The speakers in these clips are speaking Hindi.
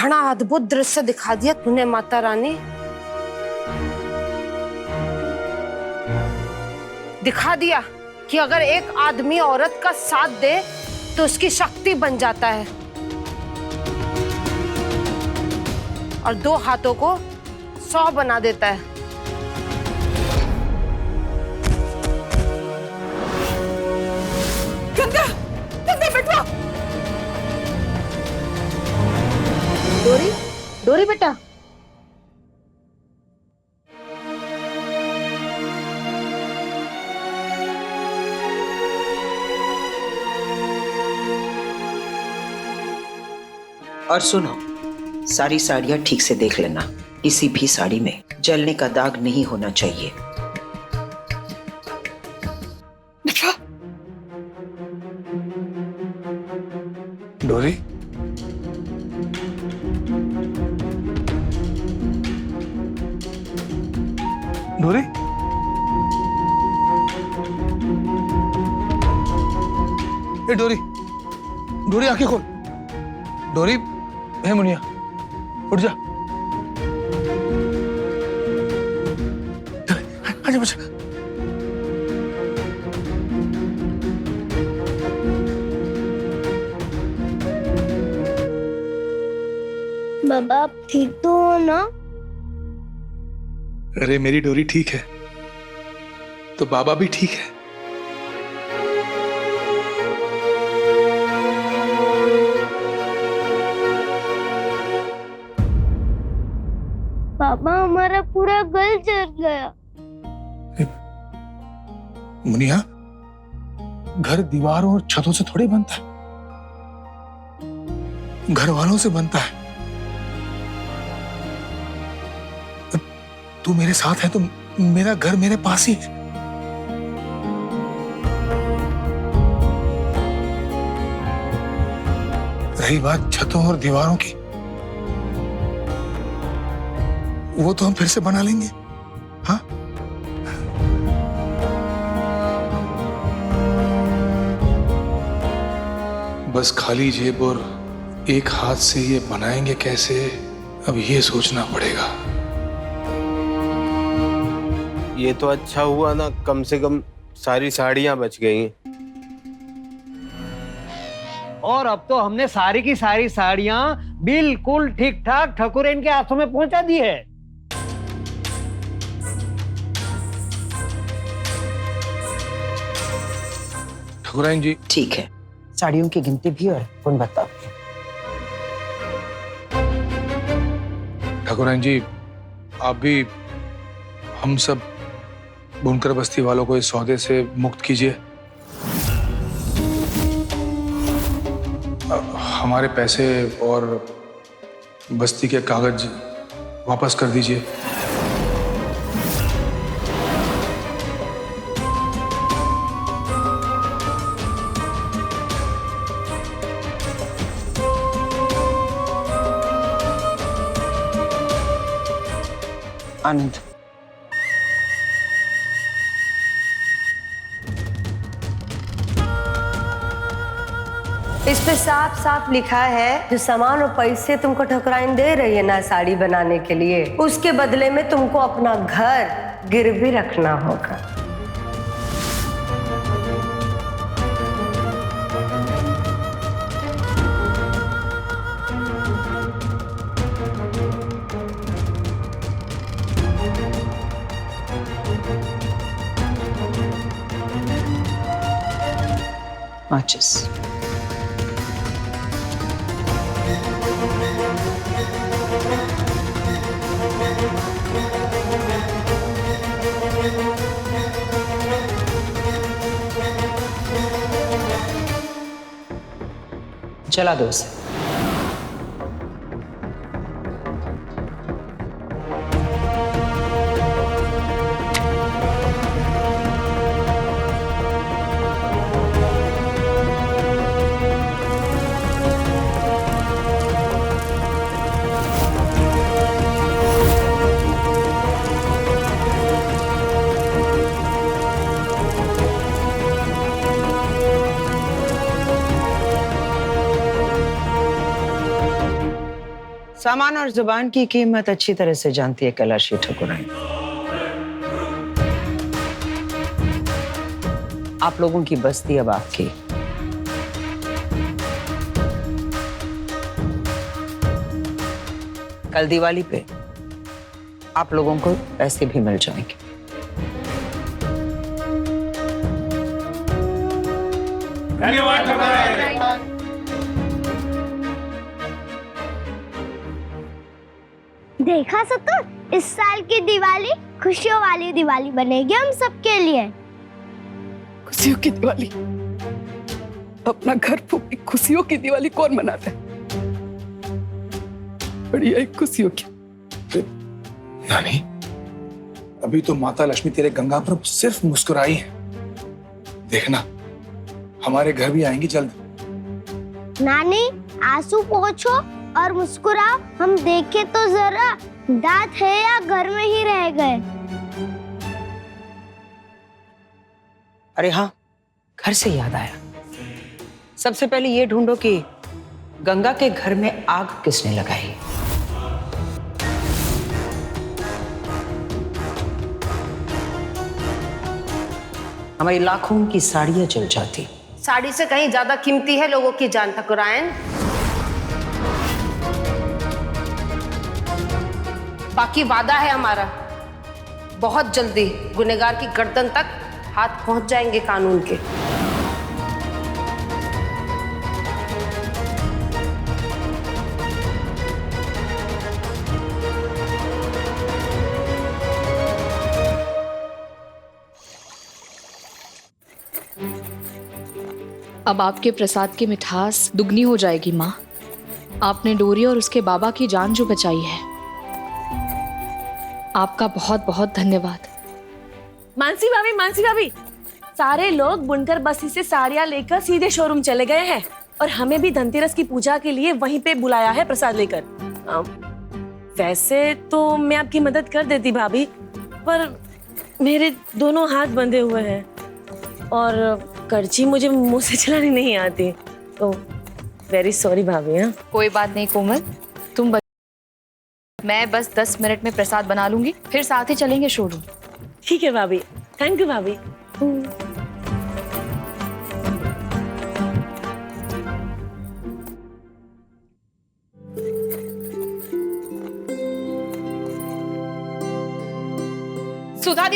घना अद्भुत दृश्य दिखा दिया तूने माता रानी। दिखा दिया कि अगर एक आदमी औरत का साथ दे तो उसकी शक्ति बन जाता है और 2 हाथों को 100 बना देता है। गंगा, गंगा बेटा। डोरी, डोरी बेटा। और सुनो, सारी साड़ियां ठीक से देख लेना, किसी भी साड़ी में जलने का दाग नहीं होना चाहिए। डोरी, डोरी, ए डोरी, डोरी आंखें खोल। डोरी, हे मुनिया, उठ जा। आजा बच्चा। बाबा आप ठीक तो हो ना? अरे मेरी डोरी ठीक है तो बाबा भी ठीक है। पापा हमारा पूरा गल जल गया। मुनिया, घर दीवारों और छतों से थोड़ी बनता है, घर वालों से बनता है। तू मेरे साथ है तो मेरा घर मेरे पास ही है। रही बात छतों और दीवारों की, वो तो हम फिर से बना लेंगे। हाँ, बस खाली जेब और एक हाथ से ये बनाएंगे कैसे, अब ये सोचना पड़ेगा। ये तो अच्छा हुआ ना, कम से कम सारी साड़ियां बच गई। और अब तो हमने सारी की सारी साड़ियां बिल्कुल ठीक ठाक ठकुरैन के हाथों में पहुंचा दी है। ठकुराइन जी, ठीक है। साड़ियों की गिनती भी और कौन बताओ। ठकुराइन जी, आप भी हम सब बुनकर बस्ती वालों को इस सौदे से मुक्त कीजिए। हमारे पैसे और बस्ती के कागज वापस कर दीजिए। आनंद, इस पे साफ साफ लिखा है जो सामान और पैसे तुमको ठकुराइन दे रही है ना साड़ी बनाने के लिए, उसके बदले में तुमको अपना घर गिरवी रखना होगा। माचिस। जला दो उसे। सामान और जुबान की कीमत अच्छी तरह से जानती है कैलाशी ठाकुराइन। आप लोगों की बस्ती अब आपकी। कल दिवाली पे आप लोगों को पैसे भी मिल जाएंगे। देखा सत्तू, इस साल की दिवाली खुशियों वाली दिवाली बनेगी हम सबके लिए। खुशियों की दिवाली? अपना घर फूकी खुशियों की दिवाली कौन मनाता है? बढ़िया एक खुशियों की। नानी, अभी तो माता लक्ष्मी तेरे गंगा पर सिर्फ मुस्कुराई है। देखना हमारे घर भी आएंगी जल्द। नानी, आंसू पोंछो और मुस्कुराओ, हम देखे तो जरा दांत है या घर में ही रह गए। अरे हाँ, घर से याद आया। सबसे पहले ये ढूंढो कि गंगा के घर में आग किसने लगाई। हमारी लाखों की साड़ियां जल जाती। साड़ी से कहीं ज्यादा कीमती है लोगों की जान ठाकुराइन। बाकी वादा है हमारा, बहुत जल्दी गुनहगार की गर्दन तक हाथ पहुंच जाएंगे कानून के। अब आपके प्रसाद की मिठास दुगनी हो जाएगी माँ। आपने डोरी और उसके बाबा की जान जो बचाई है, आपका बहुत बहुत धन्यवाद। मानसी भाभी, सारे लोग बुनकर बस्ती से साड़ियाँ लेकर सीधे शोरूम चले गए हैं और हमें भी धनतेरस की पूजा के लिए वहीं पे बुलाया है प्रसाद लेकर। वैसे तो मैं आपकी मदद कर देती भाभी, पर मेरे दोनों हाथ बंधे हुए हैं और करची मुझे मुंह से चलानी नहीं आती, तो वेरी सॉरी भाभी। हाँ, कोई बात नहीं कोमल, मैं बस 10 मिनट में प्रसाद बना लूंगी, फिर साथ ही चलेंगे शोरूम। ठीक है भाभी, थैंक यू भाभी। सुधा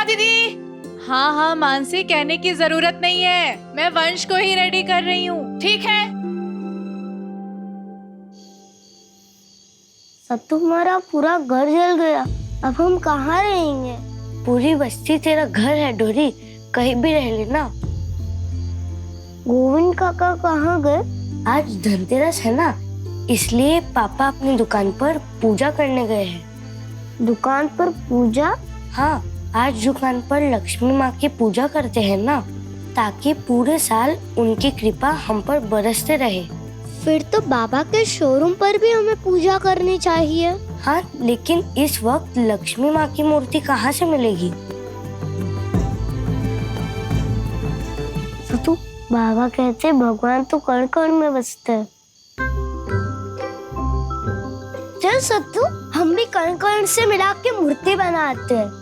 दीदी। हाँ मानसी, कहने की जरूरत नहीं है, मैं वंश को ही रेडी कर रही हूँ। ठीक है। सत्तू, हमारा पूरा घर जल गया, अब हम कहाँ रहेंगे? पूरी बस्ती तेरा घर है डोरी, कहीं भी रह लेना। गोविंद काका कहाँ गए? आज धनतेरस है ना, इसलिए पापा अपनी दुकान पर पूजा करने गए हैं। दुकान पर पूजा? हाँ, आज दुकान पर लक्ष्मी माँ की पूजा करते हैं ना, ताकि पूरे साल उनकी कृपा हम पर बरसते रहे। फिर तो बाबा के शोरूम पर भी हमें पूजा करनी चाहिए। हाँ, लेकिन इस वक्त लक्ष्मी माँ की मूर्ति कहाँ से मिलेगी? सत्तू, बाबा कहते भगवान तो कण कण में बसते हैं। चल सत्तू, हम भी कण कण से मिला के मूर्ति बनाते हैं।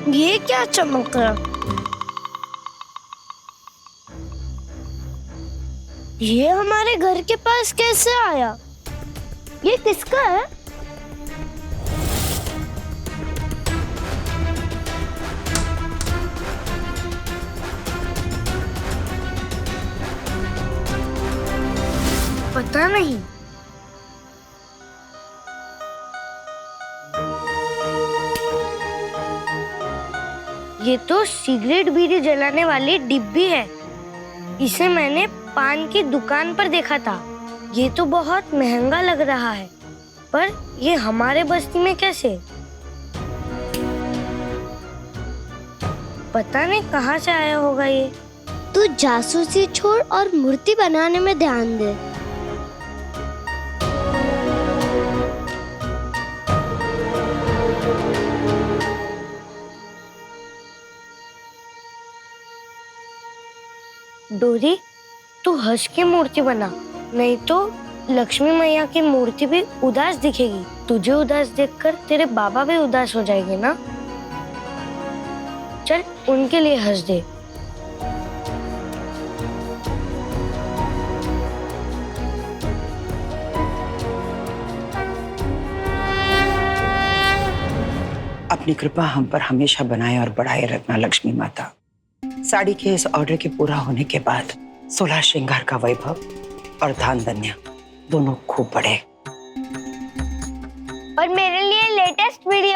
ये क्या चमक रहा? ये हमारे घर के पास कैसे आया? ये किसका है? पता नहीं। ये तो सिगरेट बीड़ी जलाने वाली डिब्बी है। इसे मैंने पान की दुकान पर देखा था। ये तो बहुत महंगा लग रहा है, पर ये हमारे बस्ती में कैसे? पता नहीं कहाँ से आया होगा ये। तू जासूसी छोड़ और मूर्ति बनाने में ध्यान दे। डोरी, तू हंस के मूर्ति बना, नहीं तो लक्ष्मी मैया की मूर्ति भी उदास दिखेगी। तुझे उदास देखकर तेरे बाबा भी उदास हो जाएंगे ना। चल उनके लिए हंस दे। अपनी कृपा हम पर हमेशा बनाए और बढ़ाए रखना लक्ष्मी माता। साड़ी के इस ऑर्डर के पूरा होने के बाद 16 श्रृंगार का वैभव और धान धन्य दोनों खूब बढ़े। और मेरे लिए लेटेस्ट वीडियो